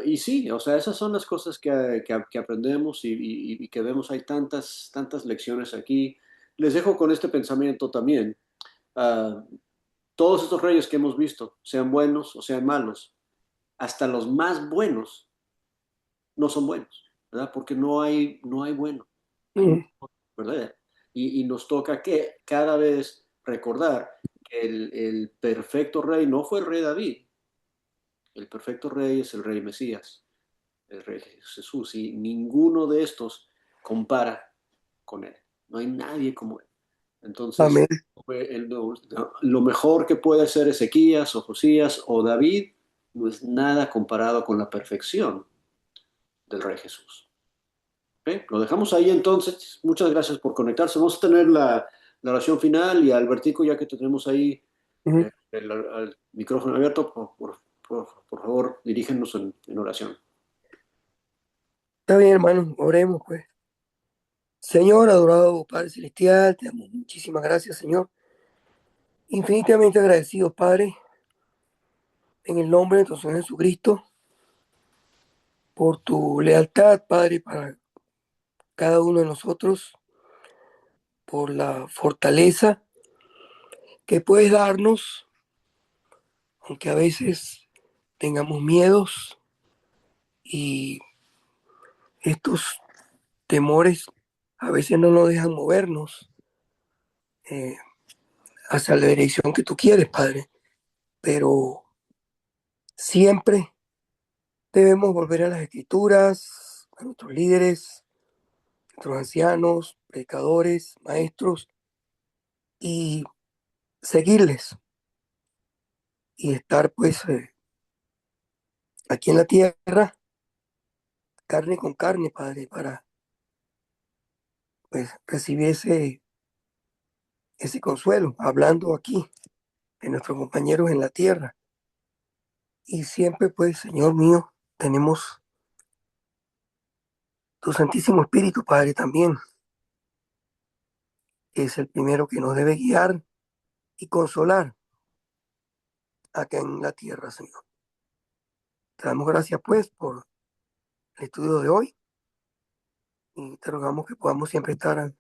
Y sí, o sea, esas son las cosas que aprendemos y que vemos. Hay tantas, tantas lecciones aquí. Les dejo con este pensamiento también. Ah, todos estos reyes que hemos visto, sean buenos o sean malos, hasta los más buenos no son buenos, ¿verdad? Porque no hay bueno, hay
Mm,
¿verdad? Y nos toca que cada vez recordar que el perfecto rey no fue el rey David, el perfecto rey es el rey Mesías, el rey Jesús, y ninguno de estos compara con él. No hay nadie como él. Entonces,
amén.
lo mejor que puede hacer Ezequías o Josías o David no es nada comparado con la perfección del rey Jesús. ¿Ok? Lo dejamos ahí entonces. Muchas gracias por conectarse. Vamos a tener la oración final y a Albertico, ya que tenemos ahí
Mm,
el micrófono abierto, por favor, dirígenos en oración.
está bien, hermano, oremos, pues. Señor, adorado Padre Celestial, te damos muchísimas gracias, Señor. Infinitamente agradecidos, Padre, en el nombre de nuestro Señor Jesucristo, por tu lealtad, Padre, para cada uno de nosotros, por la fortaleza que puedes darnos, aunque a veces tengamos miedos y estos temores a veces no nos dejan movernos hacia la dirección que tú quieres, Padre. Pero siempre debemos volver a las Escrituras, a nuestros líderes, a nuestros ancianos, predicadores, maestros, y seguirles y estar pues aquí en la tierra, carne con carne, Padre, para pues recibir ese consuelo, hablando aquí de nuestros compañeros en la tierra. Y siempre pues, Señor mío, tenemos tu Santísimo Espíritu, Padre, también, que es el primero que nos debe guiar y consolar acá en la tierra, Señor. Te damos gracias pues por el estudio de hoy y te rogamos que podamos siempre estar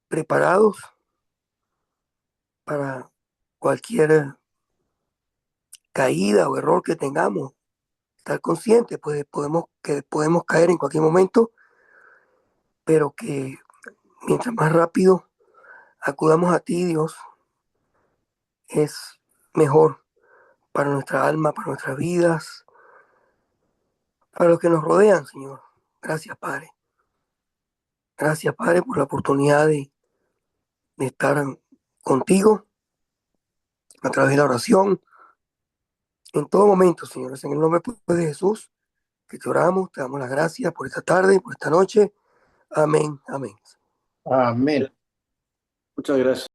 preparados para cualquier caída o error que tengamos, estar conscientes pues que podemos caer en cualquier momento, pero que mientras más rápido acudamos a ti, Dios, es mejor para nuestra alma, para nuestras vidas, para los que nos rodean, Señor. Gracias, Padre. Gracias, Padre, por la oportunidad de estar contigo a través de la oración en todo momento, Señor. Es en el nombre pues, de Jesús que te oramos, te damos las gracias por esta tarde, por esta noche. Amén, amén.
Amén.
Muchas gracias.